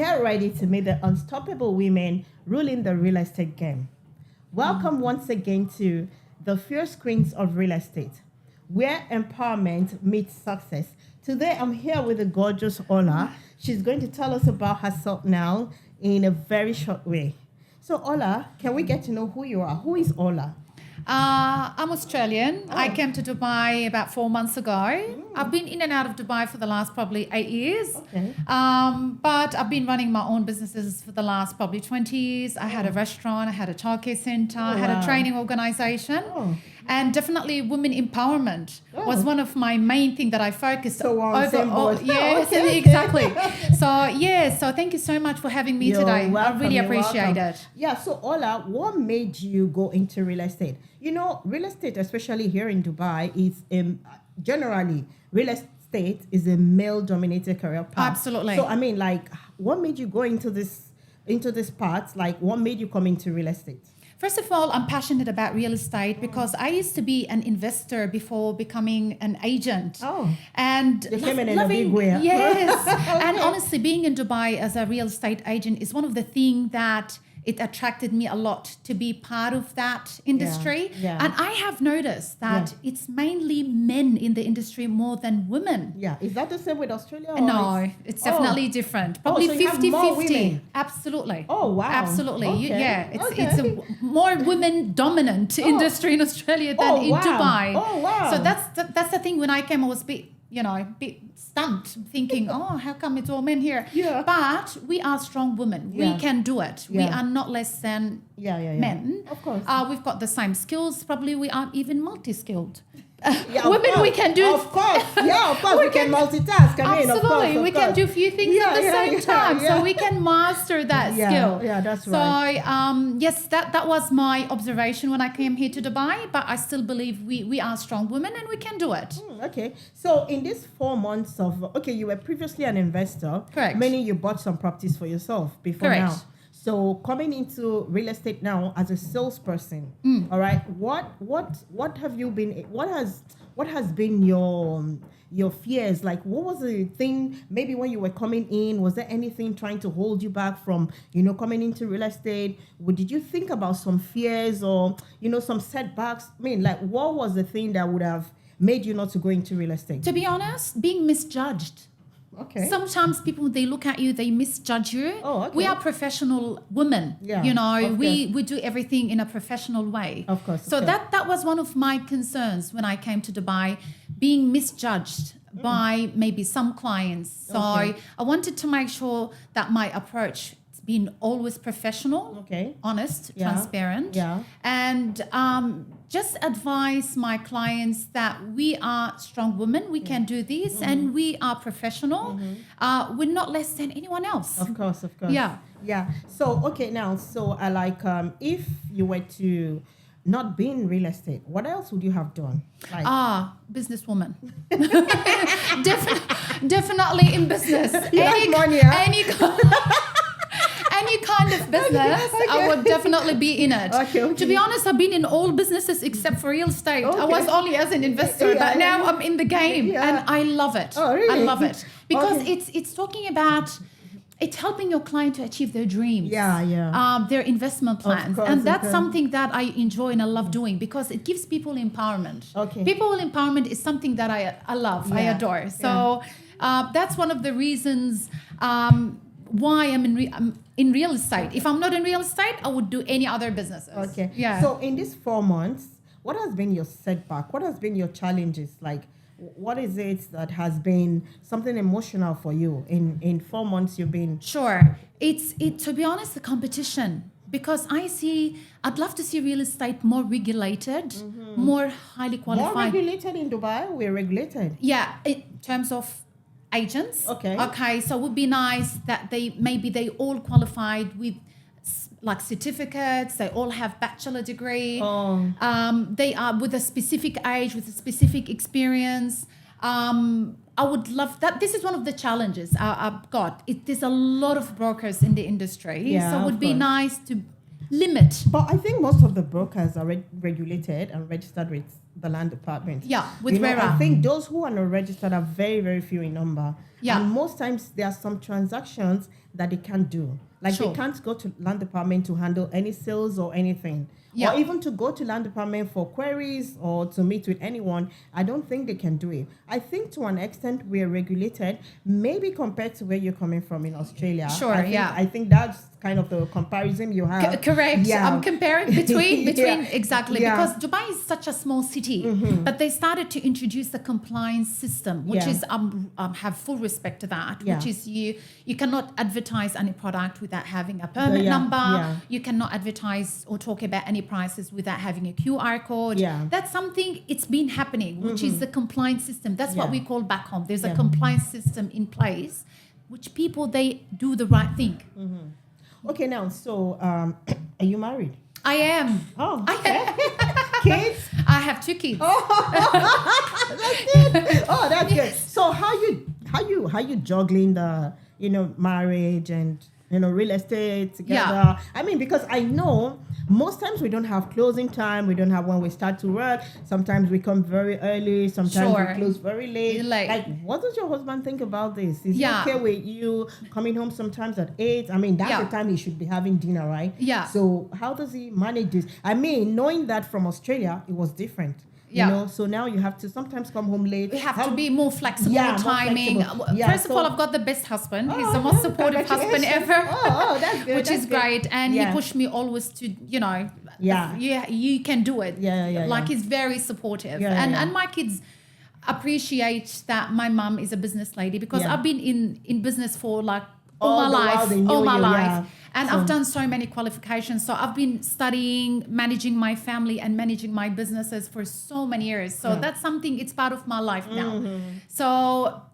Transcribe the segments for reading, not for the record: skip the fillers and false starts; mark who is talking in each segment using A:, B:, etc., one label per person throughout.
A: Get ready to meet the unstoppable women ruling the real estate game. Welcome once again to the Fierce Queens of Real Estate, where empowerment meets success. Today, I'm here with the gorgeous Ola. She's going to tell us about herself now in a very short way. So, Ola, can we get to know who you are? Who is Ola?
B: I'm Australian. I came to Dubai about 4 months ago. I've been in and out of Dubai for the last probably 8 years.
A: Okay.
B: But I've been running my own businesses for the last probably 20 years. I had a restaurant, I had a childcare center, I had a training organization. And definitely women empowerment was one of my main thing that I focused on. Yes, exactly. So thank you so much for having me today.
A: Welcome,
B: I really appreciate it.
A: Yeah, so Ola, what made you go into real estate? You know, real estate, especially here in Dubai, is generally real estate is a male-dominated career path.
B: Absolutely.
A: So I mean, like, what made you go into this path? Like, what made you come into real estate?
B: First of all, I'm passionate about real estate because I used to be an investor before becoming an agent. And
A: you came in a big way.
B: Yes. And honestly, being in Dubai as a real estate agent is one of the things that it attracted me a lot to be part of that industry. And I have noticed that it's mainly men in the industry more than women.
A: Yeah. Is that the same with Australia? Or
B: no, it's definitely different. Probably
A: so
B: 50-50. Absolutely.
A: Oh, wow.
B: Absolutely.
A: Okay.
B: It's a more women-dominant industry in Australia than in Dubai.
A: Oh, wow.
B: So that's the thing. When I came, I was a bit stumped, thinking, how come it's all men here?
A: Yeah.
B: But we are strong women. We can do it. We are not less than men.
A: Of course.
B: We've got the same skills. Probably we aren't even multi-skilled.
A: Women,
B: we can do.
A: Of course. Yeah, of course. we can multitask.
B: Absolutely. We can do a few things at the same time. So we can master that skill.
A: Yeah, that's right.
B: So, yes, that was my observation when I came here to Dubai. But I still believe we are strong women and we can do it.
A: Okay. So, in these 4 months you were previously an investor.
B: Correct.
A: Meaning you bought some properties for yourself before now. So coming into real estate now as a salesperson, all right, what have you been? What has been your fears? Like, what was the thing? Maybe when you were coming in, was there anything trying to hold you back from coming into real estate? Did you think about some fears or some setbacks? I mean, like, what was the thing that would have made you not to go into real estate?
B: To be honest, being misjudged.
A: Okay.
B: Sometimes people, they look at you, they misjudge you.
A: Okay.
B: We are professional women.
A: Yeah.
B: We do everything in a professional way.
A: Of course.
B: So that was one of my concerns when I came to Dubai, being misjudged by maybe some clients. So I wanted to make sure that my approach has been always professional, honest, transparent, and just advise my clients that we are strong women, we can do this, and we are professional. We're not less than anyone else.
A: Of course.
B: Yeah.
A: So, if you were to not be in real estate, what else would you have done?
B: Businesswoman. Definitely in business. Any kind of business, I would definitely be in it. To be honest, I've been in all businesses except for real estate. I was only as an investor, but now I'm in the game and I love it.
A: Oh, really?
B: I love it because it's talking about, it's helping your client to achieve their dreams, their investment plans. And that's something that I enjoy and I love doing because it gives people empowerment. People empowerment is something that I love, I adore. So that's one of the reasons why I'm in real estate. If I'm not in real estate, I would do any other businesses.
A: So in these 4 months, what has been your setback? What has been your challenges? Like, what is it that has been something emotional for you in 4 months you've been?
B: Sure. It's to be honest, the competition. Because I'd love to see real estate more regulated, more highly qualified.
A: More regulated in Dubai? We're regulated.
B: Yeah, in terms of agents. Okay, so it would be nice that they all qualified with like certificates, they all have bachelor degree. They are with a specific age, with a specific experience. I would love that. This is one of the challenges I've got. There's a lot of brokers in the industry, so it would be nice to limit.
A: But I think most of the brokers are regulated and registered with the land department.
B: Yeah, with RERA.
A: I think those who are not registered are very, very few in number.
B: Yeah.
A: And most times there are some transactions that they can't do. Like
B: Sure.
A: they can't go to land department to handle any sales or anything.
B: Yeah.
A: Or even to go to land department for queries or to meet with anyone. I don't think they can do it. I think to an extent we are regulated, maybe compared to where you're coming from in Australia.
B: Sure,
A: I think that's kind of the comparison you have.
B: Correct.
A: Yeah.
B: I'm comparing between
A: Yeah.
B: exactly
A: Yeah.
B: because Dubai is such a small city, but they started to introduce the compliance system, which
A: Yeah.
B: is have full respect to that,
A: Yeah.
B: which is you cannot advertise any product without having a permit
A: Yeah.
B: number.
A: Yeah.
B: You cannot advertise or talk about any prices without having a QR code.
A: Yeah.
B: That's something it's been happening, which is the compliance system. That's what
A: Yeah.
B: we call back home. There's
A: Yeah.
B: a compliance system in place, which people they do the right thing.
A: Okay, now, so are you married?
B: I am.
A: Oh, okay. Kids?
B: I have 2 kids.
A: That's good. So how you juggling the marriage and real estate together?
B: Yeah.
A: I mean, because I know most times we don't have closing time. We don't have when we start to work. Sometimes we come very early. Sometimes
B: Sure.
A: we close very late.
B: Like,
A: what does your husband think about this? Is he
B: Yeah.
A: okay with you coming home sometimes at 8? I mean, that's
B: Yeah.
A: the time he should be having dinner, right?
B: Yeah.
A: So how does he manage this? I mean, knowing that from Australia, it was different.
B: Yeah.
A: So now you have to sometimes come home late.
B: we have to be more flexible
A: Yeah, more
B: timing.
A: flexible. Yeah,
B: First of all, I've got the best husband. He's the
A: Oh,
B: most supportive husband
A: congratulations.
B: ever.
A: Oh, that's good.
B: Which
A: that's
B: is
A: good.
B: great. And
A: Yeah.
B: he pushed me always to,
A: Yeah.
B: you can do it.
A: Yeah.
B: Like he's very supportive.
A: Yeah,
B: and
A: yeah.
B: and my kids appreciate that my mum is a business lady because
A: Yeah.
B: I've been in business for like all
A: All
B: my
A: the while
B: life.
A: they knew
B: All my
A: you,
B: life.
A: yeah.
B: And
A: So-
B: I've done so many qualifications. So I've been studying, managing my family and managing my businesses for so many years. So
A: Yeah.
B: that's something, it's part of my life now. So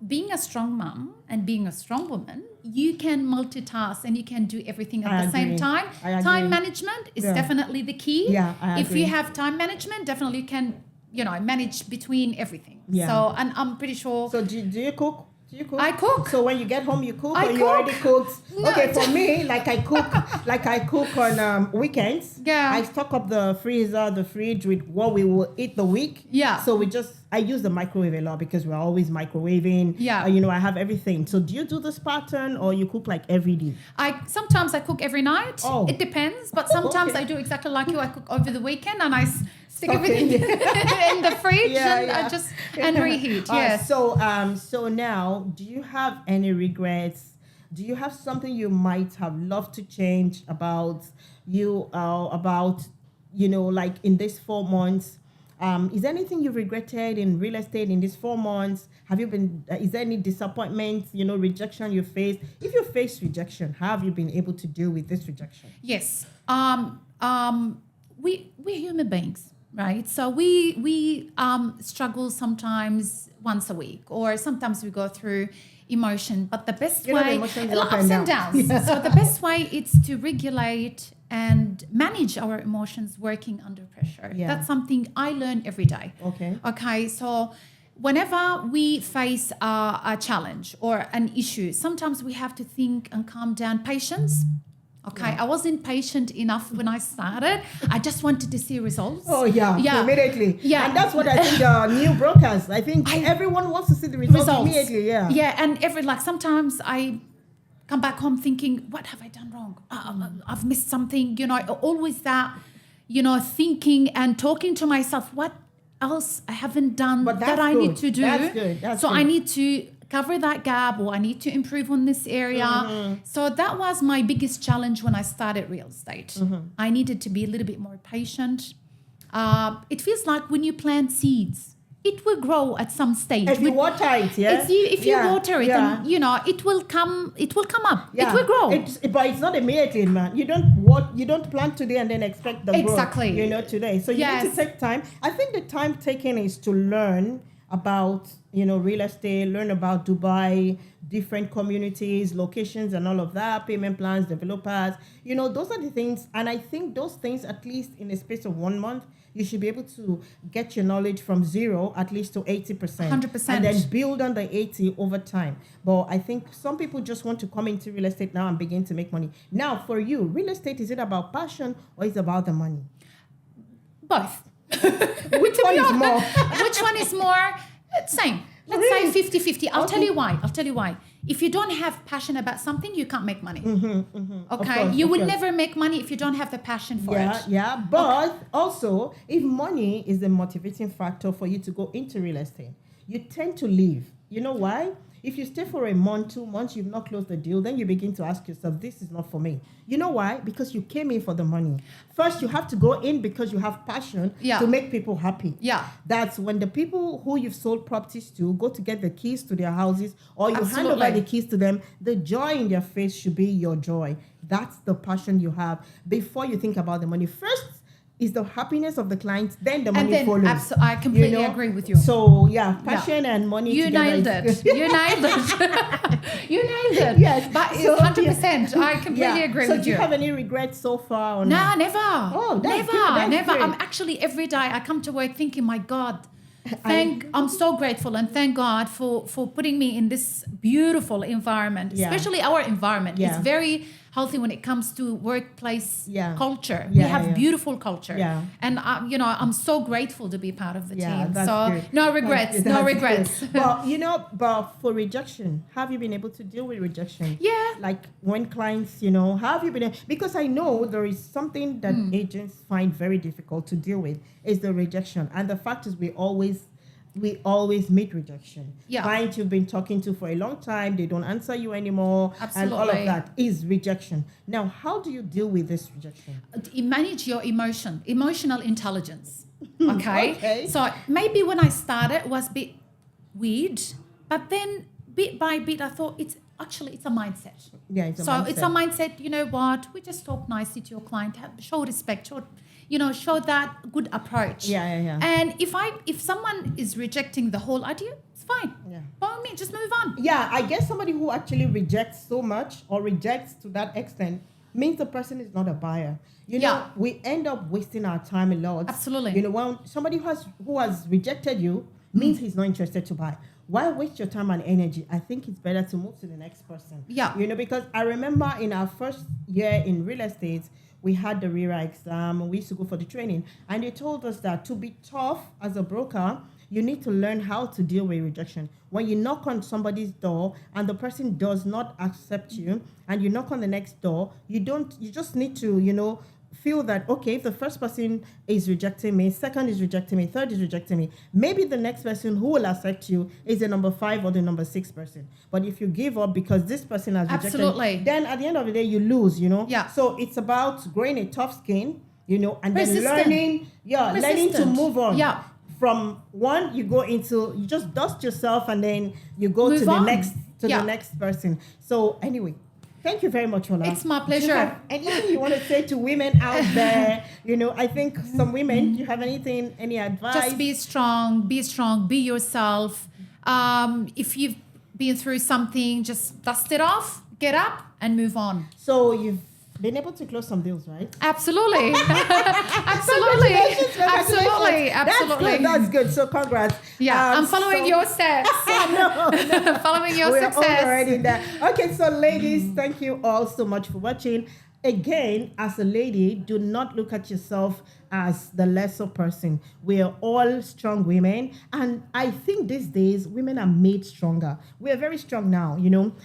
B: being a strong mom and being a strong woman, you can multitask and you can do everything at
A: I
B: the same
A: agree.
B: time.
A: I agree.
B: Time management is
A: Yeah.
B: definitely the key.
A: Yeah, I
B: If
A: agree.
B: you have time management, definitely you can, manage between everything.
A: Yeah.
B: So, and I'm pretty sure.
A: So do you cook? Do you cook?
B: I cook.
A: So when you get home, you cook,
B: I
A: or you
B: cook.
A: already cooked?
B: No,
A: Okay, for me, I cook on weekends.
B: Yeah.
A: I stock up the freezer, the fridge with what we will eat the week.
B: Yeah.
A: So I use the microwave a lot because we're always microwaving.
B: Yeah.
A: I have everything. So do you do this pattern or you cook like every day?
B: Sometimes I cook every night.
A: Oh.
B: It depends, but sometimes
A: Okay.
B: I do exactly like you. I cook over the weekend and I stick
A: Okay.
B: everything in the fridge and
A: Yeah.
B: I just and reheat.
A: All right,
B: Yes.
A: So now, do you have any regrets? Do you have something you might have loved to change about you? Like in these 4 months? Is there anything you regretted in real estate in these 4 months? Have you been? Is there any disappointment? Rejection you faced? If you face rejection, how have you been able to deal with this rejection?
B: Yes. We're human beings, right? So we struggle sometimes once a week, or sometimes we go through emotion. But the best
A: The
B: way,
A: emotions up
B: ups
A: and
B: and
A: down.
B: downs.
A: Yeah.
B: So the best way is to regulate and manage our emotions working under pressure.
A: Yeah.
B: That's something I learn every day.
A: Okay.
B: Okay, so whenever we face a challenge or an issue, sometimes we have to think and calm down. Patience. Okay,
A: Yeah.
B: I wasn't patient enough when I started. I just wanted to see results.
A: Oh yeah,
B: Yeah.
A: immediately.
B: Yeah.
A: And that's what I think the new brokers. I think everyone wants to see the results immediately. Yeah.
B: Yeah, and sometimes I come back home thinking, what have I done wrong? I've missed something. Always that, thinking and talking to myself, what else I haven't done
A: But
B: that
A: that's
B: I
A: good.
B: need to do.
A: That's good. That's
B: so
A: good.
B: I need to cover that gap, or I need to improve on this area. So that was my biggest challenge when I started real estate. I needed to be a little bit more patient. It feels like when you plant seeds, it will grow at some stage.
A: If you water it, yeah.
B: If you
A: Yeah,
B: water it,
A: yeah.
B: and it will come up.
A: Yeah.
B: It will grow.
A: But it's not immediately, man. You don't plant today and then expect the
B: Exactly.
A: growth, today. So you need
B: Yes.
A: to take time. I think the time taken is to learn about, real estate, learn about Dubai, different communities, locations and all of that, payment plans, developers. Those are the things. And I think those things, at least in a space of 1 month, you should be able to get your knowledge from 0 at least to 80%.
B: 100%.
A: And then build on the 80 over time. But I think some people just want to come into real estate now and begin to make money. Now, for you, real estate, is it about passion or is it about the money?
B: Both.
A: Which one is more?
B: Which one is more? Same. let's say 50-50. I'll tell you why. If you don't have passion about something, you can't make money. Okay?
A: Course,
B: you will never make money if you don't have the passion for it.
A: Yeah. But also, if money is the motivating factor for you to go into real estate, you tend to leave. You know why? If you stay for a month, 2 months, you've not closed the deal, then you begin to ask yourself, this is not for me. You know why? Because you came in for the money. First, you have to go in because you have passion to make people happy.
B: Yeah.
A: That's when the people who you've sold properties to go to get the keys to their houses, or you hand over the keys to them, the joy in their face should be your joy. That's the passion you have before you think about the money. First is the happiness of the client, then the money follows.
B: I completely agree with you.
A: So passion and money
B: you
A: together.
B: Nailed it. You nailed it. You nailed it.
A: Yes,
B: but it's 100%. I completely agree with you.
A: So do you have any regrets so far?
B: No, never.
A: Oh,
B: never.
A: Great.
B: I'm actually every day I come to work thinking, my God, I'm so grateful and thank God for putting me in this beautiful environment, especially our environment. It's very healthy when it comes to workplace culture. We have beautiful culture. And, I'm so grateful to be part of the team. So good. No regrets, no regrets.
A: But for rejection, have you been able to deal with rejection? Yeah. Like when clients, have you been, because I know there is something that agents find very difficult to deal with is the rejection. And the fact is we always meet rejection. Clients you've been talking to for a long time, they don't answer you anymore. Absolutely. And all of that is rejection. Now, how do you deal with this rejection?
B: Manage your emotional intelligence. Okay? So maybe when I started, it was a bit weird, but then bit by bit, I thought it's a mindset. Yeah, it's a mindset. It's a mindset, you know what, we just talk nicely to your client, show respect, show that good approach. Yeah. And if someone is rejecting the whole idea, it's fine. Yeah. By all means, just move on.
A: Yeah, I guess somebody who actually rejects so much or rejects to that extent means the person is not a buyer. We end up wasting our time a lot.
B: Absolutely.
A: When somebody who has rejected you means he's not interested to buy. Why waste your time and energy? I think it's better to move to the next person. Yeah. Because I remember in our first year in real estate, we had the RERA exam. We used to go for the training. And they told us that to be tough as a broker, you need to learn how to deal with rejection. When you knock on somebody's door and the person does not accept you, and you knock on the next door, you just need to, feel that, okay, if the first person is rejecting me, second is rejecting me, third is rejecting me, maybe the next person who will accept you is the number 5 or the number 6 person. But if you give up because this person has rejected, then at the end of the day, you lose, Yeah. So it's about growing a tough skin, and then learning to move on. Yeah. From one, you just dust yourself and then you go to the next person. So anyway, thank you very much, Ola.
B: It's my pleasure.
A: Do you have anything you want to say to women out there? I think some women, do you have any advice?
B: Just be strong, be yourself. If you've been through something, just dust it off, get up and move on.
A: So you've been able to close some deals, right?
B: Absolutely. Absolutely.
A: That's good. So congrats.
B: Yeah, I'm following your steps.
A: No.
B: Following your success.
A: We're already there. Okay, so ladies, thank you all so much for watching. Again, as a lady, do not look at yourself as the lesser person. We are all strong women. And I think these days, women are made stronger. We are very strong now,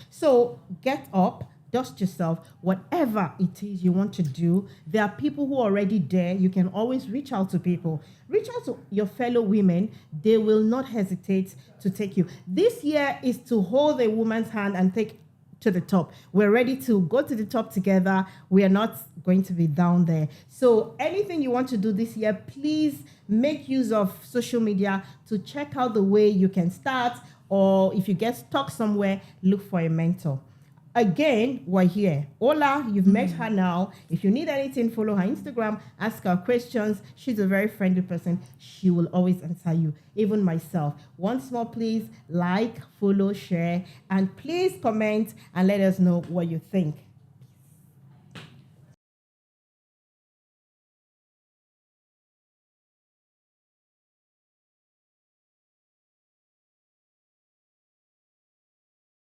A: So get up. Dust yourself, whatever it is you want to do. There are people who are already there. You can always reach out to people. Reach out to your fellow women. They will not hesitate to take you. This year is to hold a woman's hand and take to the top. We're ready to go to the top together. We are not going to be down there. So anything you want to do this year, please make use of social media to check out the way you can start. Or if you get stuck somewhere, look for a mentor. Again, we're here. Ola, you've met her now. If you need anything, follow her Instagram, ask her questions. She's a very friendly person. She will always answer you, even myself. Once more, please like, follow, share, and please comment and let us know what you think.